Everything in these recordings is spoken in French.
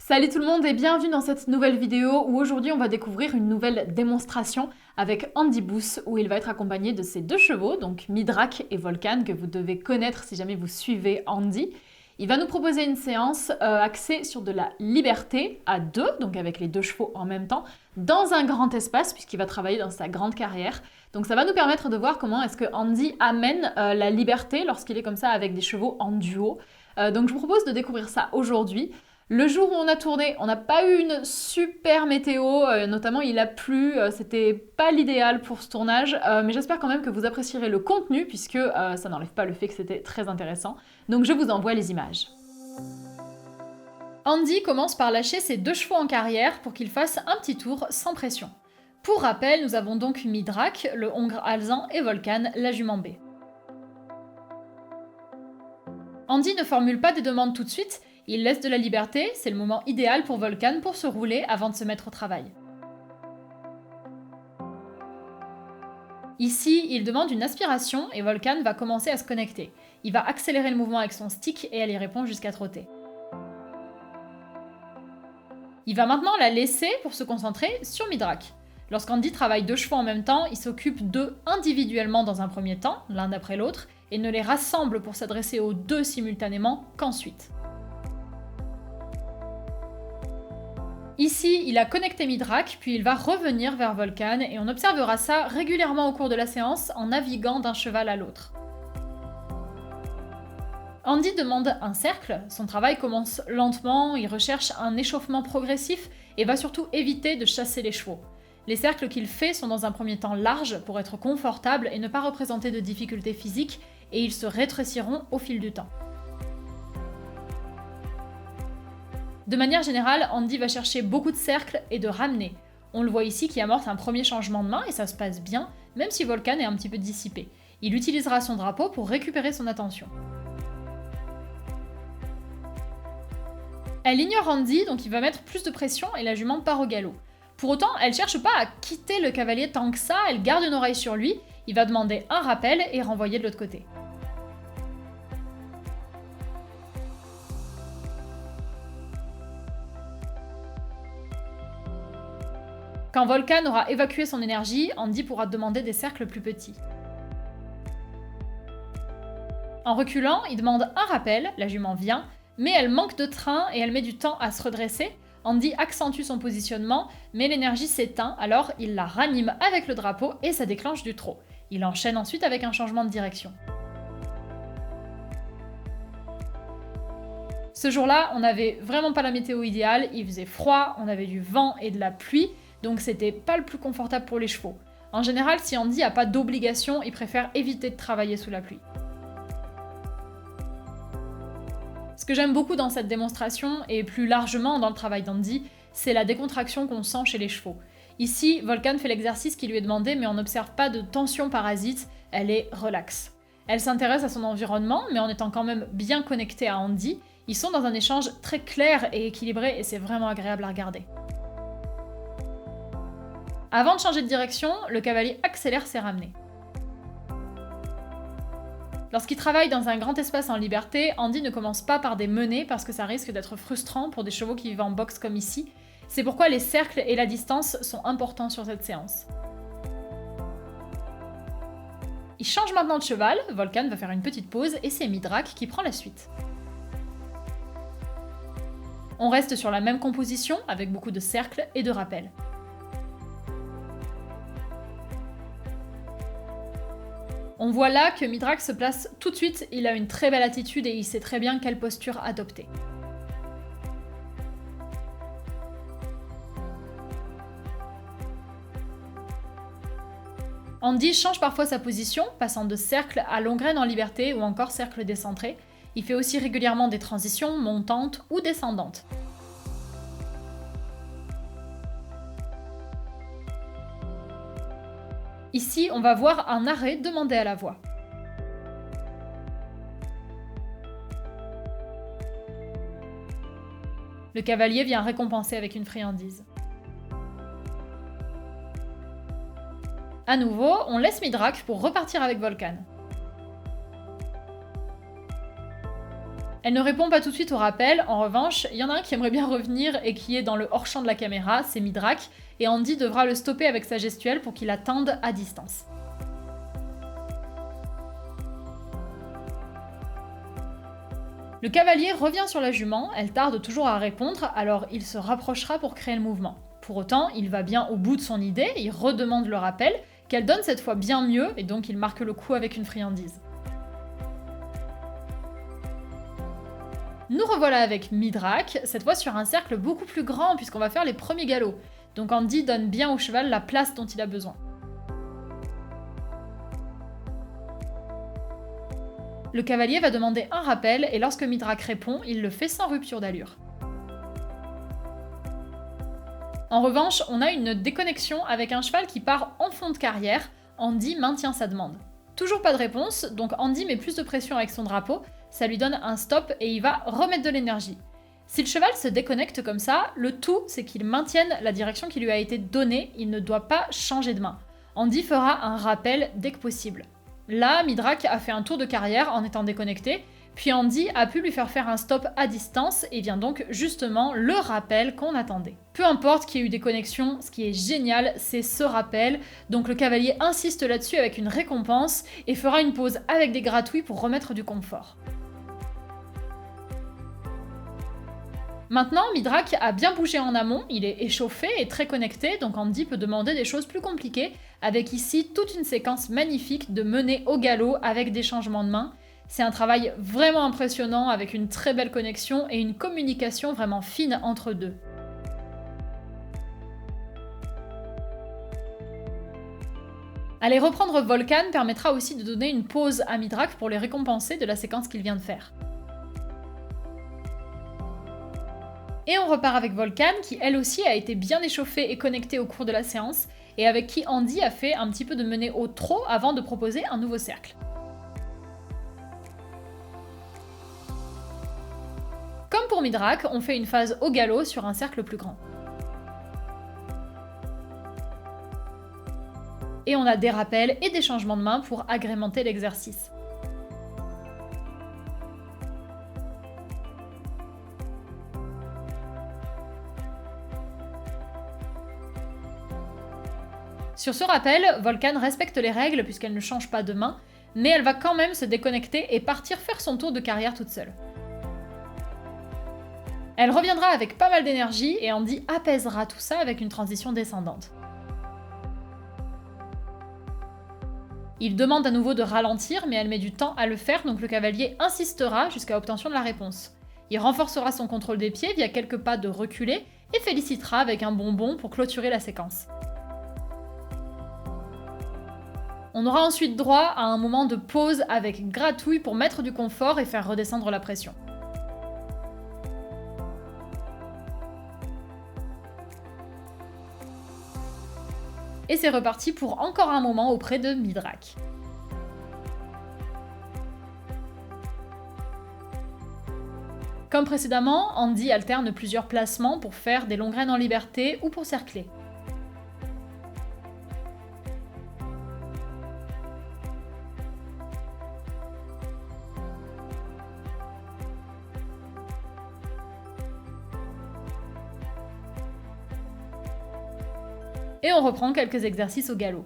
Salut tout le monde et bienvenue dans cette nouvelle vidéo où aujourd'hui on va découvrir une nouvelle démonstration avec Andy Booth où il va être accompagné de ses deux chevaux, donc Midrak et Volcan, que vous devez connaître si jamais vous suivez Andy. Il va nous proposer une séance axée sur de la liberté à deux, donc avec les deux chevaux en même temps, dans un grand espace puisqu'il va travailler dans sa grande carrière. Donc ça va nous permettre de voir comment est-ce que Andy amène la liberté lorsqu'il est comme ça avec des chevaux en duo. Donc je vous propose de découvrir ça aujourd'hui. Le jour où on a tourné, on n'a pas eu une super météo, notamment il a plu, c'était pas l'idéal pour ce tournage, mais j'espère quand même que vous apprécierez le contenu puisque ça n'enlève pas le fait que c'était très intéressant. Donc je vous envoie les images. Andy commence par lâcher ses deux chevaux en carrière pour qu'ils fassent un petit tour sans pression. Pour rappel, nous avons donc Midrak, le hongre alezan, et Volcan, la jument B. Andy ne formule pas des demandes tout de suite, il laisse de la liberté, c'est le moment idéal pour Volcan pour se rouler avant de se mettre au travail. Ici, il demande une aspiration et Volcan va commencer à se connecter. Il va accélérer le mouvement avec son stick et elle y répond jusqu'à trotter. Il va maintenant la laisser pour se concentrer sur Midrak. Lorsqu'Andy travaille deux chevaux en même temps, il s'occupe d'eux individuellement dans un premier temps, l'un d'après l'autre, et ne les rassemble pour s'adresser aux deux simultanément qu'ensuite. Ici, il a connecté Midrak, puis il va revenir vers Volcan, et on observera ça régulièrement au cours de la séance en naviguant d'un cheval à l'autre. Andy demande un cercle, son travail commence lentement, il recherche un échauffement progressif et va surtout éviter de chasser les chevaux. Les cercles qu'il fait sont dans un premier temps larges pour être confortables et ne pas représenter de difficultés physiques, et ils se rétréciront au fil du temps. De manière générale, Andy va chercher beaucoup de cercles et de ramener. On le voit ici qui amorce un premier changement de main et ça se passe bien, même si Volcan est un petit peu dissipé. Il utilisera son drapeau pour récupérer son attention. Elle ignore Andy, donc il va mettre plus de pression et la jument part au galop. Pour autant, elle cherche pas à quitter le cavalier tant que ça, elle garde une oreille sur lui, il va demander un rappel et renvoyer de l'autre côté. Quand Volcan aura évacué son énergie, Andy pourra demander des cercles plus petits. En reculant, il demande un rappel, la jument vient, mais elle manque de train et elle met du temps à se redresser. Andy accentue son positionnement, mais l'énergie s'éteint, alors il la ranime avec le drapeau et ça déclenche du trot. Il enchaîne ensuite avec un changement de direction. Ce jour-là, on n'avait vraiment pas la météo idéale, il faisait froid, on avait du vent et de la pluie, donc c'était pas le plus confortable pour les chevaux. En général, si Andy n'a pas d'obligation, il préfère éviter de travailler sous la pluie. Ce que j'aime beaucoup dans cette démonstration, et plus largement dans le travail d'Andy, c'est la décontraction qu'on sent chez les chevaux. Ici, Volcan fait l'exercice qui lui est demandé, mais on n'observe pas de tension parasite, elle est relaxe. Elle s'intéresse à son environnement, mais en étant quand même bien connectée à Andy, ils sont dans un échange très clair et équilibré, et c'est vraiment agréable à regarder. Avant de changer de direction, le cavalier accélère ses ramenées. Lorsqu'il travaille dans un grand espace en liberté, Andy ne commence pas par des menées parce que ça risque d'être frustrant pour des chevaux qui vivent en boxe comme ici. C'est pourquoi les cercles et la distance sont importants sur cette séance. Il change maintenant de cheval, Volcan va faire une petite pause et c'est Midrak qui prend la suite. On reste sur la même composition avec beaucoup de cercles et de rappels. On voit là que Midrak se place tout de suite, il a une très belle attitude et il sait très bien quelle posture adopter. Andy change parfois sa position, passant de cercle à longue graine en liberté ou encore cercle décentré. Il fait aussi régulièrement des transitions montantes ou descendantes. Ici, on va voir un arrêt demandé à la voix. Le cavalier vient récompenser avec une friandise. À nouveau, on laisse Midrak pour repartir avec Volcan. Elle ne répond pas tout de suite au rappel. En revanche, il y en a un qui aimerait bien revenir et qui est dans le hors-champ de la caméra, c'est Mithrak, et Andy devra le stopper avec sa gestuelle pour qu'il attende à distance. Le cavalier revient sur la jument, elle tarde toujours à répondre, alors il se rapprochera pour créer le mouvement. Pour autant, il va bien au bout de son idée, il redemande le rappel, qu'elle donne cette fois bien mieux, et donc il marque le coup avec une friandise. Nous revoilà avec Mithrak, cette fois sur un cercle beaucoup plus grand puisqu'on va faire les premiers galops. Donc Andy donne bien au cheval la place dont il a besoin. Le cavalier va demander un rappel et lorsque Mithrak répond, il le fait sans rupture d'allure. En revanche, on a une déconnexion avec un cheval qui part en fond de carrière. Andy maintient sa demande. Toujours pas de réponse, donc Andy met plus de pression avec son drapeau, ça lui donne un stop et il va remettre de l'énergie. Si le cheval se déconnecte comme ça, le tout c'est qu'il maintienne la direction qui lui a été donnée, il ne doit pas changer de main. Andy fera un rappel dès que possible. Là, Mithrak a fait un tour de carrière en étant déconnecté, puis Andy a pu lui faire un stop à distance et vient donc justement le rappel qu'on attendait. Peu importe qu'il y ait eu des connexions, ce qui est génial, c'est ce rappel. Donc le cavalier insiste là-dessus avec une récompense et fera une pause avec des gratouilles pour remettre du confort. Maintenant, Mithrak a bien bougé en amont, il est échauffé et très connecté, donc Andy peut demander des choses plus compliquées, avec ici toute une séquence magnifique de menées au galop avec des changements de main. C'est un travail vraiment impressionnant avec une très belle connexion et une communication vraiment fine entre deux. Aller reprendre Volcan permettra aussi de donner une pause à Mithrak pour les récompenser de la séquence qu'il vient de faire. Et on repart avec Volcan qui elle aussi a été bien échauffée et connectée au cours de la séance et avec qui Andy a fait un petit peu de menée au trot avant de proposer un nouveau cercle. Comme pour Mithrak, on fait une phase au galop sur un cercle plus grand. Et on a des rappels et des changements de main pour agrémenter l'exercice. Sur ce rappel, Volcan respecte les règles puisqu'elle ne change pas de main, mais elle va quand même se déconnecter et partir faire son tour de carrière toute seule. Elle reviendra avec pas mal d'énergie et Andy apaisera tout ça avec une transition descendante. Il demande à nouveau de ralentir, mais elle met du temps à le faire, donc le cavalier insistera jusqu'à obtention de la réponse. Il renforcera son contrôle des pieds via quelques pas de reculé et félicitera avec un bonbon pour clôturer la séquence. On aura ensuite droit à un moment de pause avec gratouille pour mettre du confort et faire redescendre la pression. Et c'est reparti pour encore un moment auprès de Mithrak. Comme précédemment, Andy alterne plusieurs placements pour faire des longues graines en liberté ou pour cercler. Et on reprend quelques exercices au galop.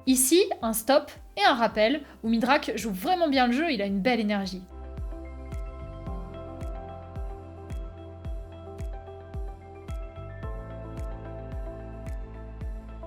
Ici, un stop et un rappel, où Mithrak joue vraiment bien le jeu, il a une belle énergie.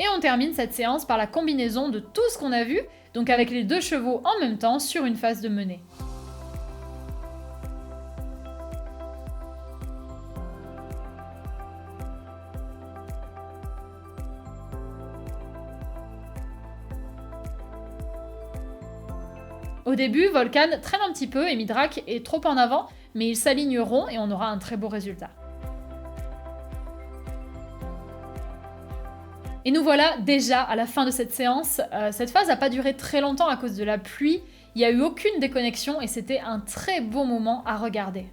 Et on termine cette séance par la combinaison de tout ce qu'on a vu, donc avec les deux chevaux en même temps sur une phase de menée. Au début, Volcan traîne un petit peu et Mithrak est trop en avant, mais ils s'aligneront et on aura un très beau résultat. Et nous voilà déjà à la fin de cette séance. Cette phase n'a pas duré très longtemps à cause de la pluie. Il n'y a eu aucune déconnexion et c'était un très beau moment à regarder.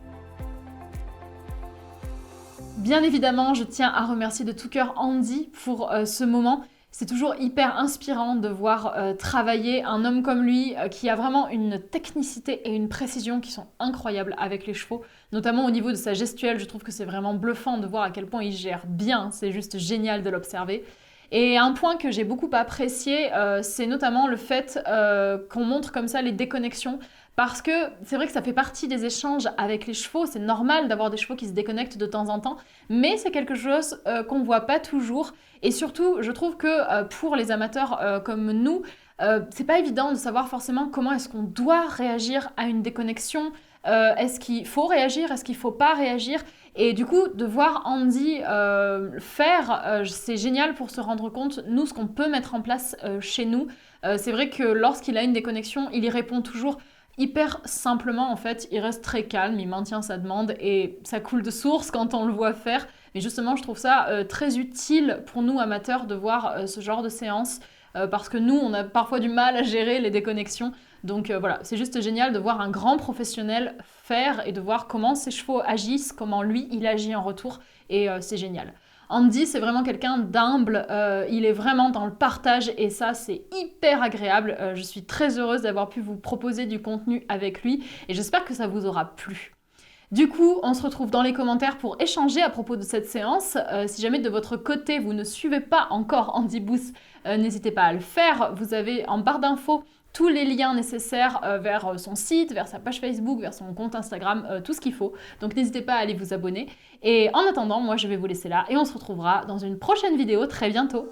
Bien évidemment, je tiens à remercier de tout cœur Andy pour ce moment. C'est toujours hyper inspirant de voir travailler un homme comme lui qui a vraiment une technicité et une précision qui sont incroyables avec les chevaux, notamment au niveau de sa gestuelle. Je trouve que c'est vraiment bluffant de voir à quel point il gère bien, c'est juste génial de l'observer. Et un point que j'ai beaucoup apprécié, c'est notamment le fait qu'on montre comme ça les déconnexions. Parce que c'est vrai que ça fait partie des échanges avec les chevaux, c'est normal d'avoir des chevaux qui se déconnectent de temps en temps, mais c'est quelque chose qu'on ne voit pas toujours. Et surtout, je trouve que pour les amateurs comme nous, c'est pas évident de savoir forcément comment est-ce qu'on doit réagir à une déconnexion. Est-ce qu'il faut réagir? Est-ce qu'il ne faut pas réagir? Et du coup, de voir Andy faire, c'est génial pour se rendre compte, nous, ce qu'on peut mettre en place chez nous. C'est vrai que lorsqu'il a une déconnexion, il y répond toujours hyper simplement en fait, il reste très calme, il maintient sa demande et ça coule de source quand on le voit faire. Mais justement, je trouve ça très utile pour nous amateurs de voir ce genre de séance parce que nous, on a parfois du mal à gérer les déconnexions. Donc voilà, c'est juste génial de voir un grand professionnel faire et de voir comment ses chevaux agissent, comment lui, il agit en retour et c'est génial. Andy, c'est vraiment quelqu'un d'humble, il est vraiment dans le partage et ça, c'est hyper agréable. Je suis très heureuse d'avoir pu vous proposer du contenu avec lui et j'espère que ça vous aura plu. Du coup, on se retrouve dans les commentaires pour échanger à propos de cette séance. Si jamais de votre côté, vous ne suivez pas encore Andy Booth, n'hésitez pas à le faire. Vous avez en barre d'infos tous les liens nécessaires vers son site, vers sa page Facebook, vers son compte Instagram, tout ce qu'il faut. Donc n'hésitez pas à aller vous abonner. Et en attendant, moi je vais vous laisser là et on se retrouvera dans une prochaine vidéo très bientôt.